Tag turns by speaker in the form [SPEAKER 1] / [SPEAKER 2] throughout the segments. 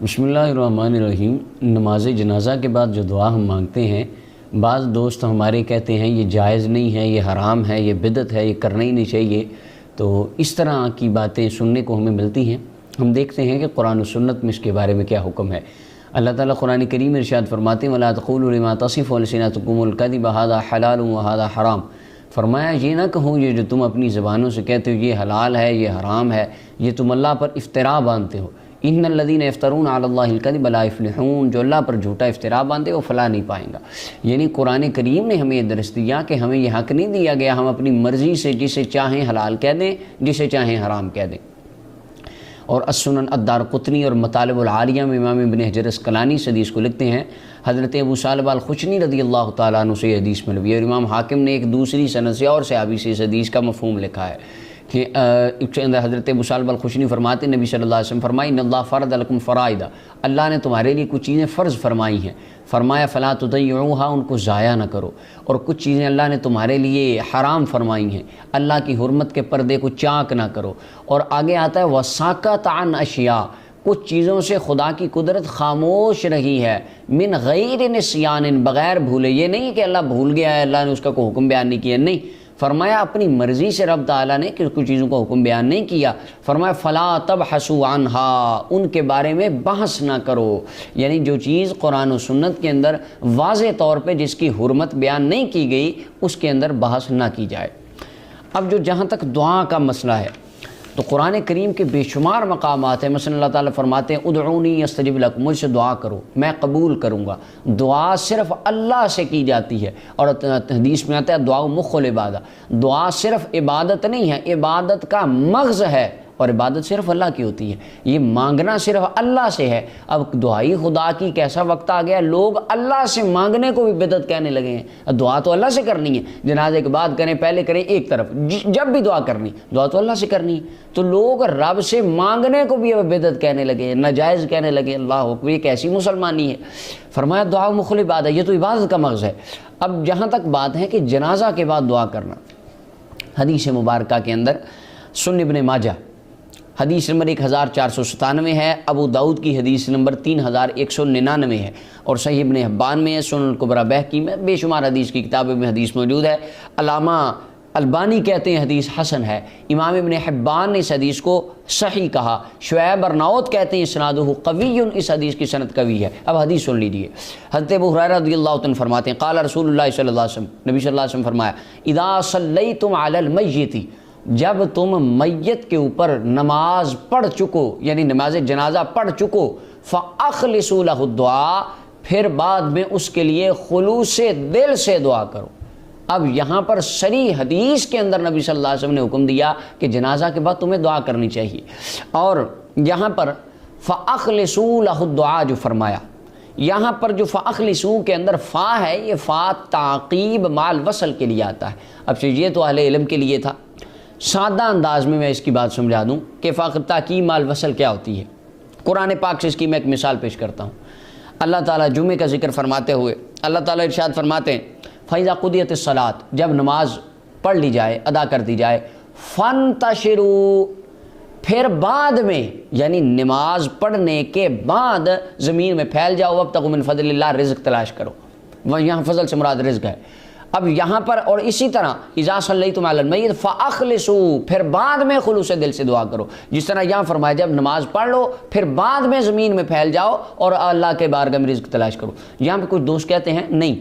[SPEAKER 1] بسم اللہ الرحمن الرحیم۔ نماز جنازہ کے بعد جو دعا ہم مانگتے ہیں، بعض دوست ہمارے کہتے ہیں یہ جائز نہیں ہے، یہ حرام ہے، یہ بدعت ہے، یہ کرنا ہی نہیں چاہیے۔ تو اس طرح کی باتیں سننے کو ہمیں ملتی ہیں۔ ہم دیکھتے ہیں کہ قرآن و سنت میں اس کے بارے میں کیا حکم ہے۔ اللہ تعالیٰ قرآن کریم میں ارشاد فرماتے ہیں وَلَا تَقُولُوا لِمَا تَصِفُ أَلْسِنَتُكُمُ الْكَذِبَ هَذَا حَلَالٌ وَهَذَا حَرَامٌ۔ فرمایا یہ نہ کہو یہ جو تم اپنی زبانوں سے کہتے ہو یہ حلال ہے، یہ حرام ہے، یہ تم اللہ پر افتراء باندھتے ہو۔ ان الذین یفترون علی اللہ الکذب لا یفلحون، جو اللہ پر جھوٹا افتراء باندھے وہ فلاح نہیں پائیں گا۔ یعنی قرآن کریم نے ہمیں یہ درس دیا کہ ہمیں یہ حق نہیں دیا گیا ہم اپنی مرضی سے جسے چاہیں حلال کہہ دیں، جسے چاہیں حرام کہہ دیں۔ اور السنن الدارقطنی اور مطالب العالیہ میں امام ابن حجر اسقلانی اس حدیث کو لکھتے ہیں، حضرت ابو ثعلبہ الخشنی رضی اللہ تعالیٰ عنہ سے یہ حدیث مروی ہے، اور امام حاکم نے ایک دوسری سند سے اور صحابی سے اس حدیث کا مفہوم لکھا ہے کہ حضرت ابو ثعلبہ الخشنی فرماتے ہیں نبی صلی اللہ علیہ وسلم فرمائی ان اللہ فرض لکم فرائض، اللہ نے تمہارے لیے کچھ چیزیں فرض فرمائی ہیں، فرمایا فلا تضیعوها، ان کو ضائع نہ کرو، اور کچھ چیزیں اللہ نے تمہارے لیے حرام فرمائی ہیں، اللہ کی حرمت کے پردے کو چاک نہ کرو۔ اور آگے آتا ہے وساکت عن اشیاء، کچھ چیزوں سے خدا کی قدرت خاموش رہی ہے، من غیر نسیان، بغیر بھولے۔ یہ نہیں کہ اللہ بھول گیا ہے، اللہ نے اس کا کوئی حکم بیان نہیں کیا، نہیں، فرمایا اپنی مرضی سے رب تعالیٰ نے کچھ چیزوں کو حکم بیان نہیں کیا، فرمایا فلا تبحثوا عنہا، ان کے بارے میں بحث نہ کرو۔ یعنی جو چیز قرآن و سنت کے اندر واضح طور پہ جس کی حرمت بیان نہیں کی گئی اس کے اندر بحث نہ کی جائے۔ اب جو جہاں تک دعا کا مسئلہ ہے تو قرآن کریم کے بے شمار مقامات ہیں، مثلا اللہ تعالیٰ فرماتے ہیں ادعونی استجب لکم، مجھ سے دعا کرو میں قبول کروں گا۔ دعا صرف اللہ سے کی جاتی ہے، اور حدیث میں آتا ہے دعا مخ العبادہ، دعا صرف عبادت نہیں ہے، عبادت کا مغز ہے، اور عبادت صرف اللہ کی ہوتی ہے، یہ مانگنا صرف اللہ سے ہے۔ اب دعائی خدا کی کیسا وقت آ گیا، لوگ اللہ سے مانگنے کو بھی بدعت کہنے لگے ہیں۔ دعا تو اللہ سے کرنی ہے، جنازے کے بعد کریں پہلے کریں ایک طرف، جب بھی دعا کرنی دعا تو اللہ سے کرنی ہے، تو لوگ رب سے مانگنے کو بھی بدعت کہنے لگے ہیں، ناجائز کہنے لگے۔ اللہ اکبر، یہ کیسی مسلمانی ہے۔ فرمایا دعا مخل عبادت، یہ تو عبادت کا مغز ہے۔ اب جہاں تک بات ہے کہ جنازہ کے بعد دعا کرنا، حدیث مبارکہ کے اندر سنن ابن ماجہ حدیث نمبر 1497 ہے، ابو داؤد کی حدیث نمبر 3199 ہے، اور صحیح ابن حبان میں ہے، سنن الکبریٰ بہقی میں، بے شمار حدیث کی کتابوں میں حدیث موجود ہے۔ علامہ البانی کہتے ہیں حدیث حسن ہے، امام ابن حبان نے اس حدیث کو صحیح کہا، شعیب ارناؤت کہتے ہیں اسنادہ قوی، اس حدیث کی سند قوی ہے۔ اب حدیث سن لیجئے، حضرت ابو ہریرہ رضی اللہ عنہ فرماتے ہیں قال رسول اللہ صلی اللہ علیہ وسلم، نبی صلی اللہ علیہ وسلم فرمایا اذا صلیتم علی المیت، جب تم میت کے اوپر نماز پڑھ چکو، یعنی نماز جنازہ پڑھ چکو، فاخلصوا له الدعاء، پھر بعد میں اس کے لیے خلوص دل سے دعا کرو۔ اب یہاں پر صریح حدیث کے اندر نبی صلی اللہ علیہ وسلم نے حکم دیا کہ جنازہ کے بعد تمہیں دعا کرنی چاہیے، اور یہاں پر فاخلصوا له الدعاء جو فرمایا، یہاں پر جو فاخلصوا کے اندر فا ہے، یہ فا تعقیب مال وصل کے لیے آتا ہے۔ اب یہ تو اہل علم کے لیے تھا، سادہ انداز میں اس کی بات سمجھا دوں کہ تعقیب مال وصل کیا ہوتی ہے۔ قرآن پاک سے اس کی میں ایک مثال پیش کرتا ہوں۔ اللہ تعالیٰ جمعے کا ذکر فرماتے ہوئے اللہ تعالیٰ ارشاد فرماتے ہیں فَإِذَا قُضِيَتِ الصَّلَاةُ، جب نماز پڑھ لی جائے، ادا کر دی جائے، فَانْتَشِرُوا، پھر بعد میں یعنی نماز پڑھنے کے بعد زمین میں پھیل جاؤ، وَابْتَغُوا مِنْ فَضْلِ اللَّهِ، رزق تلاش کرو۔ وہ یہاں فضل سے مراد رزق ہے۔ اب یہاں پر اور اسی طرح اذا صلیتم علی المیت فاخلصوا، پھر بعد میں خلوص دل سے دعا کرو، جس طرح یہاں فرمایا جب نماز پڑھ لو پھر بعد میں زمین میں پھیل جاؤ اور اللہ کے بارگاہ میں رزق تلاش کرو۔ یہاں پہ کچھ دوست کہتے ہیں نہیں،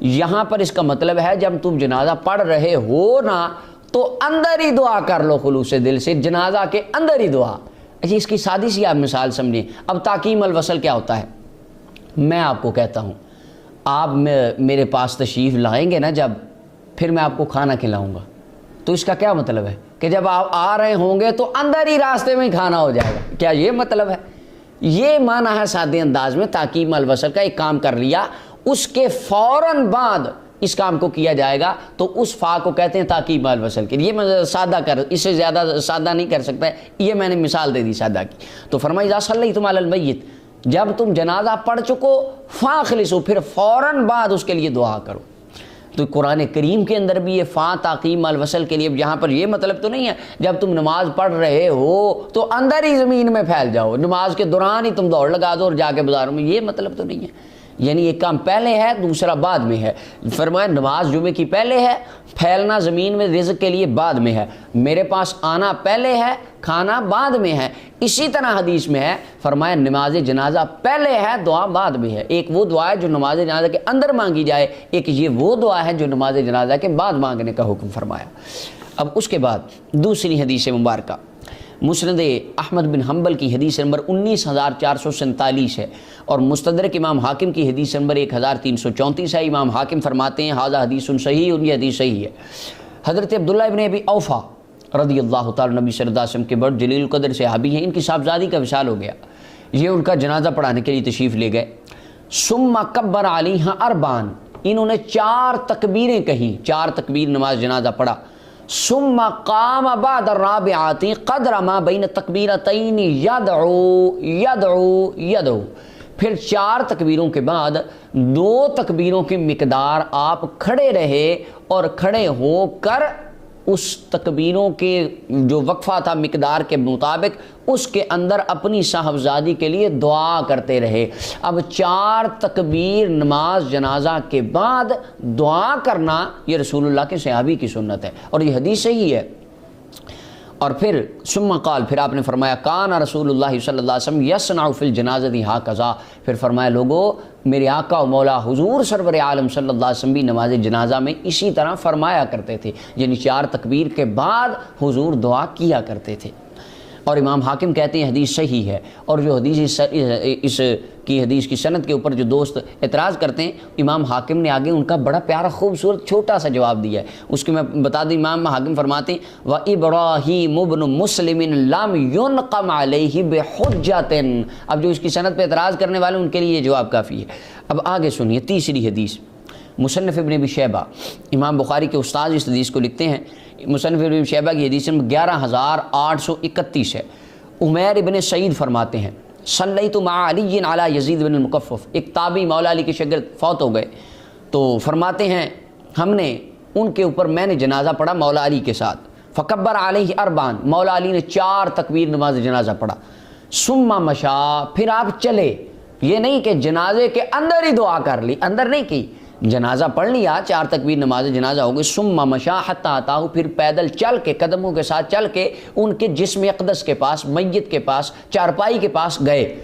[SPEAKER 1] یہاں پر اس کا مطلب ہے جب تم جنازہ پڑھ رہے ہو نا تو اندر ہی دعا کر لو، خلوص دل سے جنازہ کے اندر ہی دعا۔ اچھا، اس کی سادی سی آپ مثال سمجھیں۔ اب تعقیم الوصل کیا ہوتا ہے؟ میں آپ کو کہتا ہوں آپ میرے پاس تشریف لائیں گے نا جب، پھر میں آپ کو کھانا کھلاؤں گا، تو اس کا کیا مطلب ہے کہ جب آپ آ رہے ہوں گے تو اندر ہی راستے میں کھانا ہو جائے گا؟ کیا یہ مطلب ہے؟ یہ معنی ہے سادے انداز میں تعقیب الوصل کا۔ ایک کام کر لیا، اس کے فوراً بعد اس کام کو کیا جائے گا تو اس فا کو کہتے ہیں تعقیب الوصل کے۔ یہ میں سادہ اس سے زیادہ سادہ نہیں کر سکتا ہے، یہ میں نے مثال دے دی سادہ کی۔ تو فرمایا اذا صلیتم علی المیت، جب تم جنازہ پڑھ چکو، فاخلصوا، پھر فوراً بعد اس کے لیے دعا کرو۔ تو قرآن کریم کے اندر بھی یہ فا تعقیم الوصل کے لیے یہاں پر یہ مطلب تو نہیں ہے جب تم نماز پڑھ رہے ہو تو اندر ہی زمین میں پھیل جاؤ، نماز کے دوران ہی تم دوڑ لگا دو اور جا کے بازاروں میں، یہ مطلب تو نہیں ہے۔ یعنی ایک کام پہلے ہے دوسرا بعد میں ہے۔ فرمایا نماز جمعے کی پہلے ہے، پھیلنا زمین میں رزق کے لیے بعد میں ہے، میرے پاس آنا پہلے ہے، کھانا بعد میں ہے۔ اسی طرح حدیث میں ہے، فرمایا نماز جنازہ پہلے ہے، دعا بعد میں ہے۔ ایک وہ دعا ہے جو نماز جنازہ کے اندر مانگی جائے، ایک یہ وہ دعا ہے جو نماز جنازہ کے بعد مانگنے کا حکم فرمایا۔ اب اس کے بعد دوسری حدیث مبارکہ مسند احمد بن حنبل کی حدیث نمبر 19447 ہے، اور مستدرک امام حاکم کی حدیث نمبر 1334 ہے۔ امام حاکم فرماتے ہیں ھذا حدیث صحیح، یہ حدیث صحیح ہے۔ حضرت عبداللہ ابن ابی اوفا رضی اللہ تعالی نبی صلی اللہ علیہ وسلم کے بڑے جلیل القدر صحابی ہیں، ان کی صاحبزادی کا وصال ہو گیا، یہ ان کا جنازہ پڑھانے کے لیے تشریف لے گئے۔ ثم کبر علیہا اربعا، انہوں نے 4 تکبیریں کہیں، 4 تکبیر نماز جنازہ پڑھا۔ ثم قام بعد الرابعات قدر ما بین تکبیرتین یدعو، پھر 4 تکبیروں کے بعد 2 تکبیروں کی مقدار آپ کھڑے رہے اور کھڑے ہو کر اس تکبیروں کے جو وقفہ تھا مقدار کے مطابق اس کے اندر اپنی صاحبزادی کے لیے دعا کرتے رہے۔ اب 4 تکبیر نماز جنازہ کے بعد دعا کرنا یہ رسول اللہ کے صحابی کی سنت ہے، اور یہ حدیث صحیح ہے۔ اور پھر ثم قال، پھر آپ نے فرمایا کان رسول اللہ صلی اللہ علیہ وسلم یصنع فی الجنازۃ ھکذا، پھر فرمایا لوگو میرے آقا و مولا حضور سرور عالم صلی اللہ علیہ وسلم بھی نماز جنازہ میں اسی طرح فرمایا کرتے تھے، یعنی 4 تکبیر کے بعد حضور دعا کیا کرتے تھے۔ اور امام حاکم کہتے ہیں حدیث صحیح ہے، اور جو حدیث اس کی حدیث کی سند کے اوپر جو دوست اعتراض کرتے ہیں، امام حاکم نے آگے ان کا بڑا پیارا خوبصورت چھوٹا سا جواب دیا ہے، اس کے میں بتا دوں۔ امام حاکم فرماتے ہیں وَإِبْرَاهِيمُ بْنُ مُسْلِمٍ لَمْ يُنْقَمْ عَلَيْهِ بِحُجَّةٍ، اب جو اس کی سند پہ اعتراض کرنے والے ان کے لیے یہ جواب کافی ہے۔ اب آگے سنیے تیسری حدیث، مصنف ابن ابی شیبہ، امام بخاری کے استاد اس حدیث کو لکھتے ہیں، مصنف ابن ابی شیبہ کی حدیث نمبر 11831 ہے۔ عمیر ابن سعید فرماتے ہیں صلیت مع علی علی یزید بن المکفف، ایک تابعی مولا علی کے شاگرد فوت ہو گئے، تو فرماتے ہیں ہم نے ان کے اوپر میں نے جنازہ پڑھا مولا علی کے ساتھ، فکبر علیہ اربعا، مولا علی نے 4 تکبیر نماز جنازہ پڑھا، ثم مشا، پھر آپ چلے، یہ نہیں کہ جنازے کے اندر ہی دعا کر لی، اندر نہیں کی، جنازہ پڑھ لیا، 4 تکبیر نماز جنازہ ہو گئی، ثم مشا حتی اتاہ، پھر پیدل چل کے قدموں کے ساتھ چل کے ان کے جسم اقدس کے پاس، میت کے پاس، چارپائی کے پاس گئے،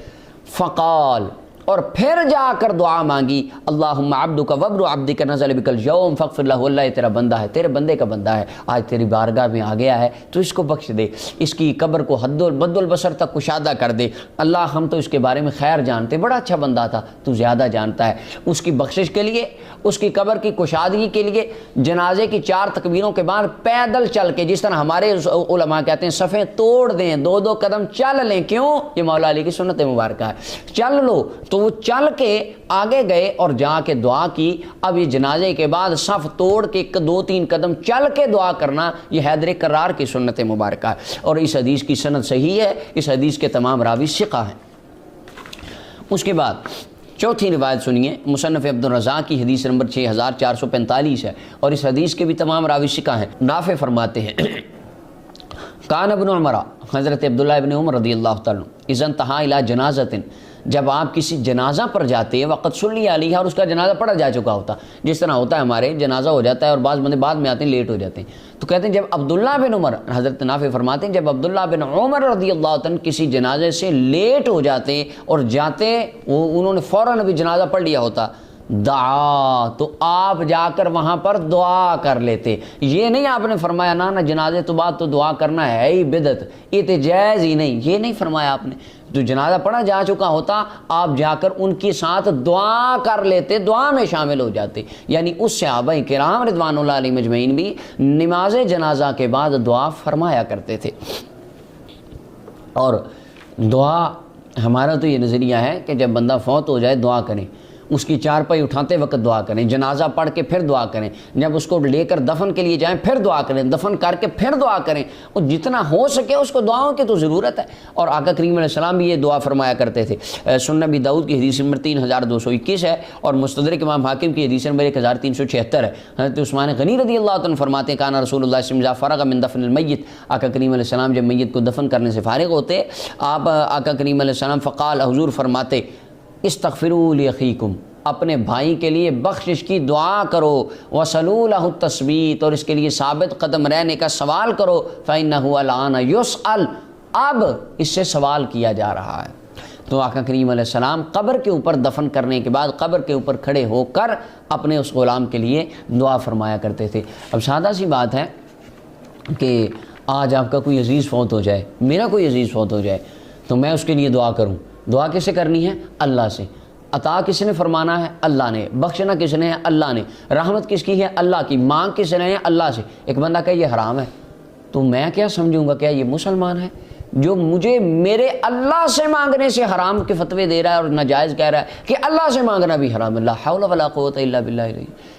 [SPEAKER 1] فقال، اور پھر جا کر دعا مانگی اللہم عبدک وابن عبدک نزل بک اليوم فاغفر لہ، اللہ یہ تیرا بندہ ہے، تیرے بندے کا بندہ ہے، آج تیری بارگاہ میں آ گیا ہے تو اس کو بخش دے، اس کی قبر کو حد بد البصر تک کشادہ کر دے، اللہ ہم تو اس کے بارے میں خیر جانتے، بڑا اچھا بندہ تھا، تو زیادہ جانتا ہے، اس کی بخشش کے لیے، اس کی قبر کی کشادگی کے لیے جنازے کی 4 تکبیروں کے بعد پیدل چل کے، جس طرح ہمارے علماء کہتے ہیں صفیں توڑ دیں، 2 قدم چل لیں، کیوں؟ یہ مولا علی کی سنت مبارکہ ہے، چل لو، تو وہ چل کے آگے گئے اور جا کے دعا کی۔ اب یہ جنازے کے بعد صف توڑ کے 2-3 قدم چل کے دعا کرنا یہ حیدر کرار کی سنت مبارکہ ہے، اور اس حدیث کی سند صحیح ہے، اس حدیث کے تمام راوی ثقہ ہیں۔ اس کے بعد چوتھی روایت سنیے، مصنف عبد الرزاق کی حدیث نمبر 6445 ہے، اور اس حدیث کے بھی تمام راوی ثقہ ہیں۔ نافع فرماتے ہیں کان ابن عمر، حضرت عبداللہ ابن عمر رضی اللہ تعالیٰ اذا انتہا الی جنازۃ، جب آپ کسی جنازہ پر جاتے ہیں وقت صلی علیہ، اور اس کا جنازہ پڑھا جا چکا ہوتا، جس طرح ہوتا ہے ہمارے جنازہ ہو جاتا ہے اور بعض بندے بعد میں آتے ہیں لیٹ ہو جاتے ہیں، تو کہتے ہیں جب عبداللہ بن عمر، حضرت نافع فرماتے ہیں جب عبداللہ بن عمر رضی اللہ عنہ کسی جنازے سے لیٹ ہو جاتے اور جاتے، انہوں نے فوراً ابھی جنازہ پڑھ لیا ہوتا، دعا، تو آپ جا کر وہاں پر دعا کر لیتے، یہ نہیں آپ نے فرمایا نا جنازے تو بعد تو دعا کرنا ہے ہی بدعت، یہ تو جائز ہی نہیں، یہ نہیں فرمایا آپ نے، جو جنازہ پڑھا جا چکا ہوتا آپ جا کر ان کے ساتھ دعا کر لیتے، دعا میں شامل ہو جاتے، یعنی اس صحابہ کرام رضوان اللہ علیہ مجمعین بھی نماز جنازہ کے بعد دعا فرمایا کرتے تھے۔ اور دعا ہمارا تو یہ نظریہ ہے کہ جب بندہ فوت ہو جائے دعا کریں، اس کی چارپائی اٹھاتے وقت دعا کریں، جنازہ پڑھ کے پھر دعا کریں، جب اس کو لے کر دفن کے لیے جائیں پھر دعا کریں، دفن کر کے پھر دعا کریں، اور جتنا ہو سکے اس کو دعاؤں کی تو ضرورت ہے۔ اور آقا کریم علیہ السلام بھی یہ دعا فرمایا کرتے تھے۔ سنن ابی داؤد کی حدیث نمبر 3221 ہے، اور مستدرک امام حاکم کی حدیث نمبر 1376 ہے۔ حضرت عثمان غنی رضی اللہ عنہ فرماتے ہیں کان رسول اللہ صلی اللہ علیہ وسلم فرغ من دفن المیت، آقا کریم علیہ السلام جب میت کو دفن کرنے سے فارغ ہوتے، آپ آقا کریم علیہ السلام فقال، حضور فرماتے استغفروا لاخیکم، اپنے بھائی کے لیے بخشش کی دعا کرو، وصلوا له التثبیت، اور اس کے لیے ثابت قدم رہنے کا سوال کرو، فإنه الآن يسأل، اب اس سے سوال کیا جا رہا ہے۔ تو آقا کریم علیہ السلام قبر کے اوپر دفن کرنے کے بعد قبر کے اوپر کھڑے ہو کر اپنے اس غلام کے لیے دعا فرمایا کرتے تھے۔ اب سادہ سی بات ہے کہ آج آپ کا کوئی عزیز فوت ہو جائے، میرا کوئی عزیز فوت ہو جائے، تو میں اس کے لیے دعا کروں۔ دعا کس سے کرنی ہے؟ اللہ سے۔ عطا کس نے فرمانا ہے؟ اللہ نے۔ بخشنا کس نے ہے؟ اللہ نے۔ رحمت کس کی ہے؟ اللہ کی۔ مانگ کس نے ہے؟ اللہ سے۔ ایک بندہ کہے یہ حرام ہے، تو میں کیا سمجھوں گا؟ کیا یہ مسلمان ہے جو مجھے میرے اللہ سے مانگنے سے حرام کے فتوے دے رہا ہے اور ناجائز کہہ رہا ہے کہ اللہ سے مانگنا بھی حرام ہے؟ لا حول ولا قوت الا باللہ۔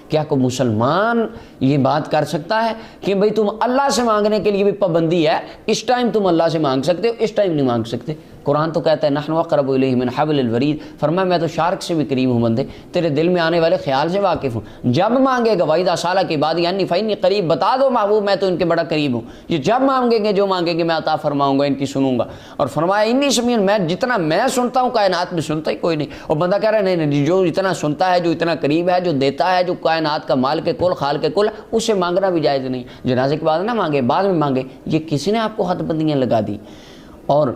[SPEAKER 1] کیا کوئی مسلمان یہ بات کر سکتا ہے کہ بھئی تم اللہ سے مانگنے کے لیے بھی پابندی ہے، اس ٹائم تم اللہ سے مانگ سکتے ہو، اس ٹائم نہیں مانگ سکتے؟ قرآن تو کہتا ہے نحن اقرب الیہ من حبل الورید، فرمایا میں تو شارک سے بھی قریب ہوں بندے، تیرے دل میں آنے والے خیال سے واقف ہوں۔ جب مانگے گا وَإِذَا سَأَلَكَ عِبَادِي عَنِّي فَإِنِّي قریب، بتا دو محبوب میں تو ان کے بڑا قریب ہوں، یہ جب مانگیں گے جو مانگیں گے میں عطا فرماؤں گا، ان کی سنوں گا۔ اور فرمایا انی سمیع، میں جتنا میں سنتا ہوں کائنات میں سنتا ہی کوئی نہیں۔ اور بندہ کہہ رہا ہے نہیں، جو اتنا سنتا ہے، جو اتنا قریب ہے، جو دیتا ہے، جو کائنات کا مال کے کل خال کے کل، اس سے مانگنا بھی جائز نہیں۔ جنازے کے بعد نہ مانگے، بعد میں مانگے، یہ کسی نے آپ کو حد بندیاں لگا دی؟ اور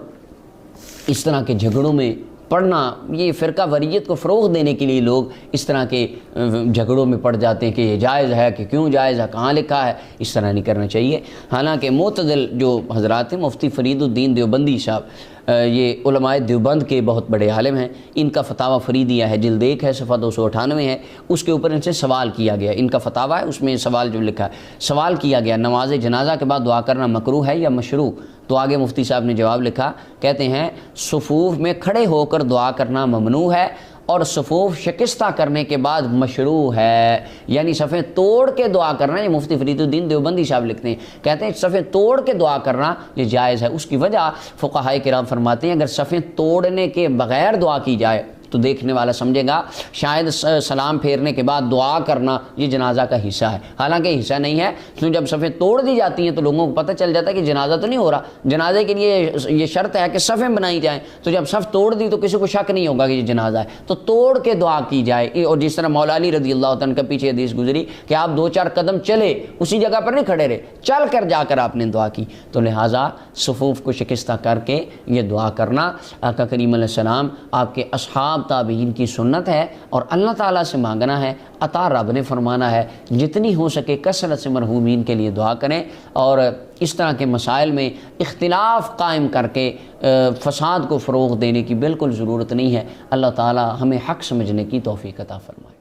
[SPEAKER 1] اس طرح کے جھگڑوں میں پڑھنا، یہ فرقہ واریت کو فروغ دینے کے لیے لوگ اس طرح کے جھگڑوں میں پڑ جاتے ہیں کہ یہ جائز ہے، کہ کیوں جائز ہے، کہاں لکھا ہے، اس طرح نہیں کرنا چاہیے۔ حالانکہ معتدل جو حضرات ہیں، مفتی فرید الدین دیوبندی صاحب، یہ علماء دیوبند کے بہت بڑے عالم ہیں، ان کا فتاویٰ فریدیہ ہے، جلد 1 ہے، صفحہ 298 ہے، اس کے اوپر ان سے سوال کیا گیا، ان کا فتاویٰ ہے، اس میں سوال جو لکھا ہے، سوال کیا گیا نماز جنازہ کے بعد دعا کرنا مکروہ ہے یا مشروع؟ تو آگے مفتی صاحب نے جواب لکھا، کہتے ہیں صفوف میں کھڑے ہو کر دعا کرنا ممنوع ہے، اور صفوف شکستہ کرنے کے بعد مشروع ہے، یعنی صفیں توڑ کے دعا کرنا، یہ مفتی فرید الدین دیوبندی صاحب لکھتے ہیں، کہتے ہیں صفیں توڑ کے دعا کرنا یہ جائز ہے۔ اس کی وجہ فقہائے کرام فرماتے ہیں اگر صفیں توڑنے کے بغیر دعا کی جائے تو دیکھنے والا سمجھے گا شاید سلام پھیرنے کے بعد دعا کرنا یہ جنازہ کا حصہ ہے، حالانکہ حصہ نہیں ہے۔ تو جب صفیں توڑ دی جاتی ہیں تو لوگوں کو پتہ چل جاتا ہے کہ جنازہ تو نہیں ہو رہا، جنازے کے لیے یہ شرط ہے کہ صفیں بنائی جائیں، تو جب صف توڑ دی تو کسی کو شک نہیں ہوگا کہ یہ جنازہ ہے، تو توڑ کے دعا کی جائے۔ اور جس طرح مولا علی رضی اللہ عنہ کے پیچھے حدیث گزری کہ آپ 2-4 قدم چلے، اسی جگہ پر نہیں کھڑے رہے، چل کر جا کر آپ نے دعا کی، تو لہٰذا صفوف کو شکستہ کر کے یہ دعا کرنا آقا کریم علیہ السلام، آپ کے اصحاب تابعین کی سنت ہے، اور اللہ تعالیٰ سے مانگنا ہے، عطا رب نے فرمانا ہے، جتنی ہو سکے کثرت سے مرحومین کے لیے دعا کریں، اور اس طرح کے مسائل میں اختلاف قائم کر کے فساد کو فروغ دینے کی بالکل ضرورت نہیں ہے۔ اللہ تعالیٰ ہمیں حق سمجھنے کی توفیق عطا فرمائے۔